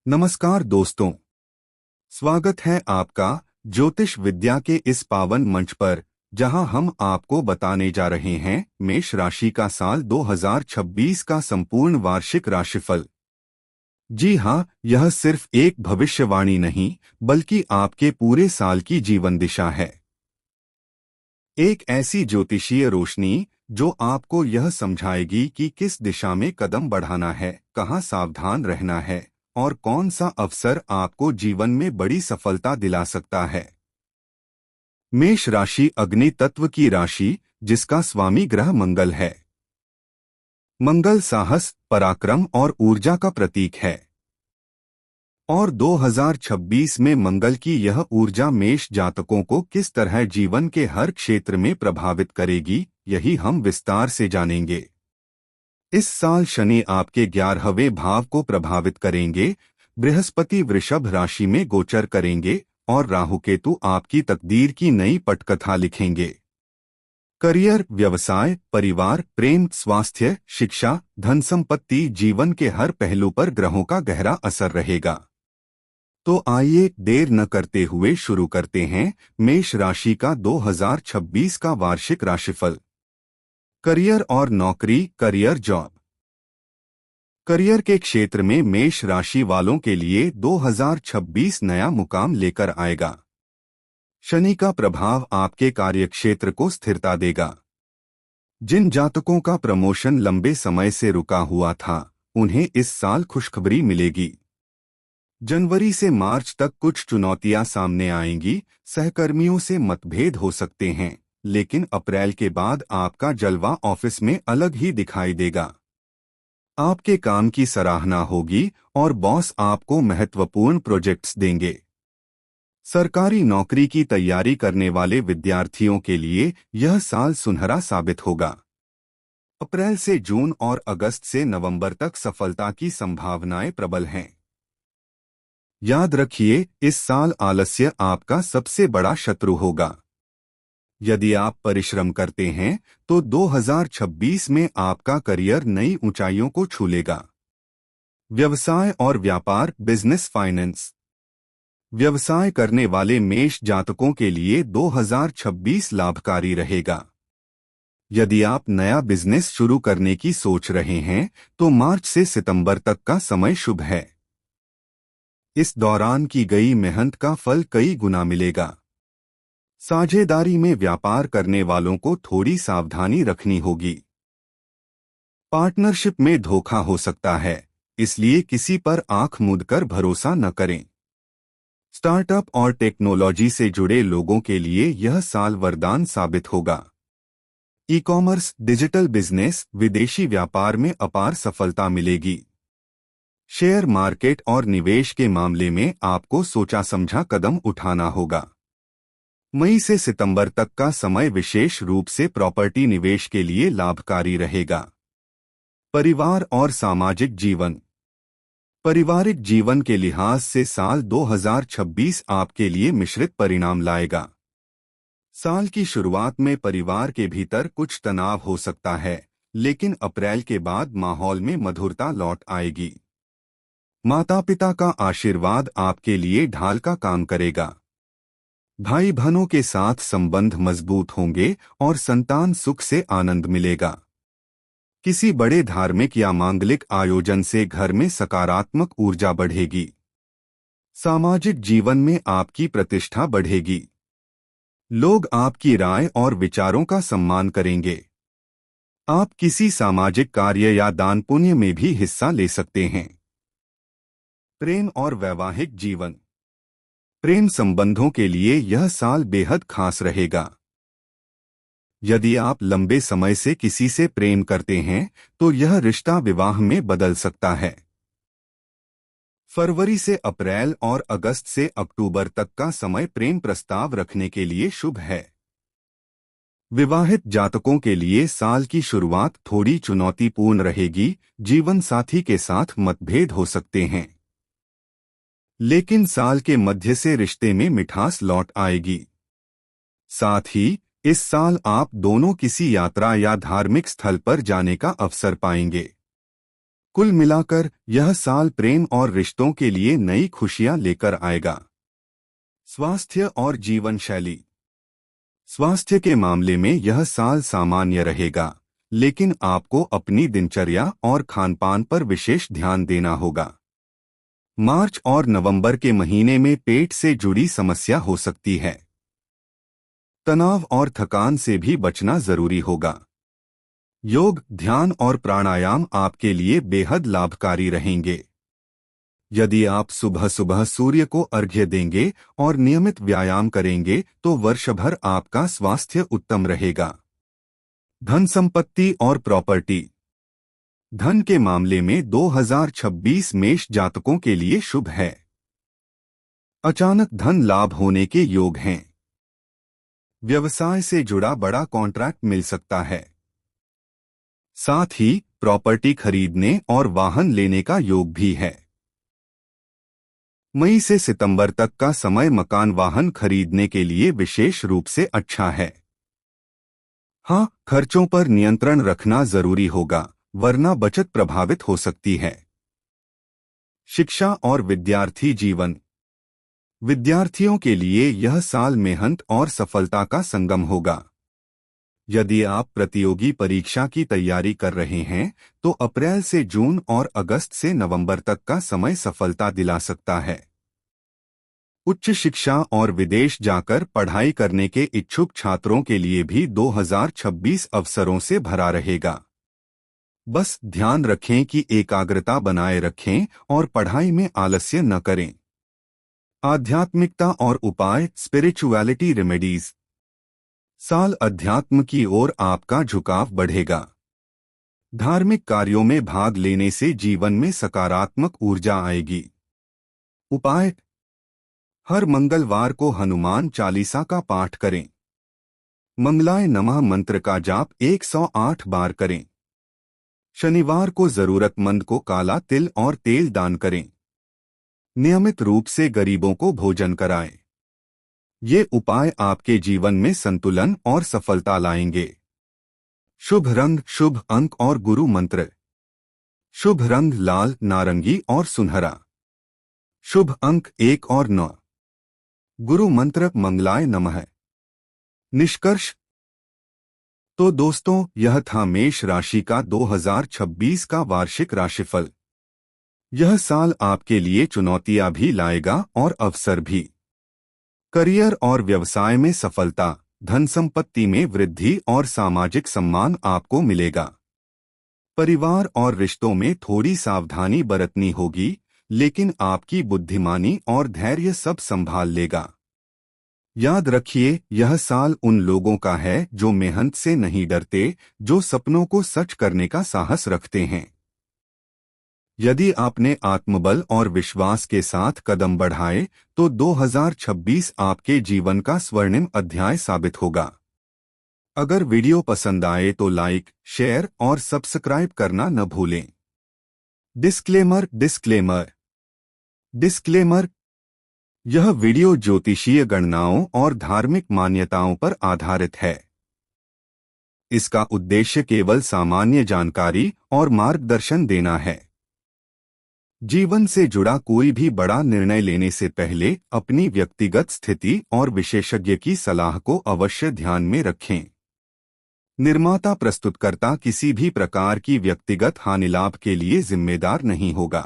नमस्कार दोस्तों। स्वागत है आपका ज्योतिष विद्या के इस पावन मंच पर, जहां हम आपको बताने जा रहे हैं मेष राशि का साल 2026 का संपूर्ण वार्षिक राशिफल। जी हां, यह सिर्फ एक भविष्यवाणी नहीं, बल्कि आपके पूरे साल की जीवन दिशा है। एक ऐसी ज्योतिषीय रोशनी जो आपको यह समझाएगी कि किस दिशा में कदम बढ़ाना है, कहां सावधान रहना है और कौन सा अवसर आपको जीवन में बड़ी सफलता दिला सकता है। मेष राशि अग्नि तत्व की राशि, जिसका स्वामी ग्रह मंगल है। मंगल साहस, पराक्रम और ऊर्जा का प्रतीक है। और 2026 में मंगल की यह ऊर्जा मेष जातकों को किस तरह जीवन के हर क्षेत्र में प्रभावित करेगी, यही हम विस्तार से जानेंगे। इस साल शनि आपके 11वें भाव को प्रभावित करेंगे, बृहस्पति वृषभ राशि में गोचर करेंगे और राहु केतु आपकी तकदीर की नई पटकथा लिखेंगे। करियर, व्यवसाय, परिवार, प्रेम, स्वास्थ्य, शिक्षा, धन संपत्ति, जीवन के हर पहलू पर ग्रहों का गहरा असर रहेगा। तो आइए देर न करते हुए शुरू करते हैं मेष राशि का 2026 का वार्षिक राशिफल। करियर और नौकरी, करियर जॉब। करियर के क्षेत्र में मेष राशि वालों के लिए 2026 नया मुकाम लेकर आएगा। शनि का प्रभाव आपके कार्यक्षेत्र को स्थिरता देगा। जिन जातकों का प्रमोशन लंबे समय से रुका हुआ था, उन्हें इस साल खुशखबरी मिलेगी। जनवरी से मार्च तक कुछ चुनौतियां सामने आएंगी, सहकर्मियों से मतभेद हो सकते हैं, लेकिन अप्रैल के बाद आपका जलवा ऑफिस में अलग ही दिखाई देगा। आपके काम की सराहना होगी और बॉस आपको महत्वपूर्ण प्रोजेक्ट्स देंगे। सरकारी नौकरी की तैयारी करने वाले विद्यार्थियों के लिए यह साल सुनहरा साबित होगा। अप्रैल से जून और अगस्त से नवंबर तक सफलता की संभावनाएं प्रबल हैं। याद रखिए, इस साल आलस्य आपका सबसे बड़ा शत्रु होगा। यदि आप परिश्रम करते हैं तो 2026 में आपका करियर नई ऊंचाइयों को छू लेगा। व्यवसाय और व्यापार, बिजनेस, फाइनेंस। व्यवसाय करने वाले मेष जातकों के लिए 2026 लाभकारी रहेगा। यदि आप नया बिजनेस शुरू करने की सोच रहे हैं तो मार्च से सितंबर तक का समय शुभ है। इस दौरान की गई मेहनत का फल कई गुना मिलेगा। साझेदारी में व्यापार करने वालों को थोड़ी सावधानी रखनी होगी। पार्टनरशिप में धोखा हो सकता है, इसलिए किसी पर आंख मूंद कर भरोसा न करें। स्टार्टअप और टेक्नोलॉजी से जुड़े लोगों के लिए यह साल वरदान साबित होगा। ई कॉमर्स, डिजिटल बिजनेस, विदेशी व्यापार में अपार सफलता मिलेगी। शेयर मार्केट और निवेश के मामले में आपको सोचा समझा कदम उठाना होगा। मई से सितंबर तक का समय विशेष रूप से प्रॉपर्टी निवेश के लिए लाभकारी रहेगा। परिवार और सामाजिक जीवन। पारिवारिक जीवन के लिहाज से साल 2026 आपके लिए मिश्रित परिणाम लाएगा। साल की शुरुआत में परिवार के भीतर कुछ तनाव हो सकता है, लेकिन अप्रैल के बाद माहौल में मधुरता लौट आएगी। माता पिता का आशीर्वाद आपके लिए ढाल का काम करेगा। भाई बहनों के साथ संबंध मजबूत होंगे और संतान सुख से आनंद मिलेगा। किसी बड़े धार्मिक या मांगलिक आयोजन से घर में सकारात्मक ऊर्जा बढ़ेगी। सामाजिक जीवन में आपकी प्रतिष्ठा बढ़ेगी। लोग आपकी राय और विचारों का सम्मान करेंगे। आप किसी सामाजिक कार्य या दान पुण्य में भी हिस्सा ले सकते हैं। प्रेम और वैवाहिक जीवन। प्रेम संबंधों के लिए यह साल बेहद खास रहेगा। यदि आप लंबे समय से किसी से प्रेम करते हैं तो यह रिश्ता विवाह में बदल सकता है। फरवरी से अप्रैल और अगस्त से अक्टूबर तक का समय प्रेम प्रस्ताव रखने के लिए शुभ है। विवाहित जातकों के लिए साल की शुरुआत थोड़ी चुनौतीपूर्ण रहेगी। जीवन साथी के साथ मतभेद हो सकते हैं, लेकिन साल के मध्य से रिश्ते में मिठास लौट आएगी। साथ ही इस साल आप दोनों किसी यात्रा या धार्मिक स्थल पर जाने का अवसर पाएंगे। कुल मिलाकर यह साल प्रेम और रिश्तों के लिए नई खुशियां लेकर आएगा। स्वास्थ्य और जीवन शैली। स्वास्थ्य के मामले में यह साल सामान्य रहेगा, लेकिन आपको अपनी दिनचर्या और खानपान पर विशेष ध्यान देना होगा। मार्च और नवंबर के महीने में पेट से जुड़ी समस्या हो सकती है। तनाव और थकान से भी बचना जरूरी होगा। योग, ध्यान और प्राणायाम आपके लिए बेहद लाभकारी रहेंगे। यदि आप सुबह सुबह सूर्य को अर्घ्य देंगे और नियमित व्यायाम करेंगे तो वर्ष भर आपका स्वास्थ्य उत्तम रहेगा। धन संपत्ति और प्रॉपर्टी। धन के मामले में 2026 मेष जातकों के लिए शुभ है। अचानक धन लाभ होने के योग हैं। व्यवसाय से जुड़ा बड़ा कॉन्ट्रैक्ट मिल सकता है। साथ ही प्रॉपर्टी खरीदने और वाहन लेने का योग भी है। मई से सितंबर तक का समय मकान वाहन खरीदने के लिए विशेष रूप से अच्छा है। हाँ, खर्चों पर नियंत्रण रखना जरूरी होगा, वरना बचत प्रभावित हो सकती है। शिक्षा और विद्यार्थी जीवन। विद्यार्थियों के लिए यह साल मेहनत और सफलता का संगम होगा। यदि आप प्रतियोगी परीक्षा की तैयारी कर रहे हैं तो अप्रैल से जून और अगस्त से नवंबर तक का समय सफलता दिला सकता है। उच्च शिक्षा और विदेश जाकर पढ़ाई करने के इच्छुक छात्रों के लिए भी 2026 अवसरों से भरा रहेगा। बस ध्यान रखें कि एकाग्रता बनाए रखें और पढ़ाई में आलस्य न करें। आध्यात्मिकता और उपाय, स्पिरिचुअलिटी रेमेडीज। साल अध्यात्म की ओर आपका झुकाव बढ़ेगा। धार्मिक कार्यों में भाग लेने से जीवन में सकारात्मक ऊर्जा आएगी। उपाय: हर मंगलवार को हनुमान चालीसा का पाठ करें। मंगलाय नमः मंत्र का जाप 108 बार करें। शनिवार को जरूरतमंद को काला तिल और तेल दान करें। नियमित रूप से गरीबों को भोजन कराएं। ये उपाय आपके जीवन में संतुलन और सफलता लाएंगे। शुभ रंग, शुभ अंक और गुरु मंत्र। शुभ रंग लाल, नारंगी और सुनहरा। शुभ अंक 1 और 9। गुरु मंत्र मंगलाय नमः। निष्कर्ष। तो दोस्तों, यह था मेष राशि का 2026 का वार्षिक राशिफल। यह साल आपके लिए चुनौतियां भी लाएगा और अवसर भी। करियर और व्यवसाय में सफलता, धन संपत्ति में वृद्धि और सामाजिक सम्मान आपको मिलेगा। परिवार और रिश्तों में थोड़ी सावधानी बरतनी होगी, लेकिन आपकी बुद्धिमानी और धैर्य सब संभाल लेगा। याद रखिए, यह साल उन लोगों का है जो मेहनत से नहीं डरते, जो सपनों को सच करने का साहस रखते हैं। यदि आपने आत्मबल और विश्वास के साथ कदम बढ़ाए तो 2026 आपके जीवन का स्वर्णिम अध्याय साबित होगा। अगर वीडियो पसंद आए तो लाइक, शेयर और सब्सक्राइब करना न भूलें। डिस्क्लेमर। डिस्क्लेमर। यह वीडियो ज्योतिषीय गणनाओं और धार्मिक मान्यताओं पर आधारित है। इसका उद्देश्य केवल सामान्य जानकारी और मार्गदर्शन देना है। जीवन से जुड़ा कोई भी बड़ा निर्णय लेने से पहले अपनी व्यक्तिगत स्थिति और विशेषज्ञ की सलाह को अवश्य ध्यान में रखें। निर्माता प्रस्तुतकर्ता किसी भी प्रकार की व्यक्तिगत हानि लाभ के लिए जिम्मेदार नहीं होगा।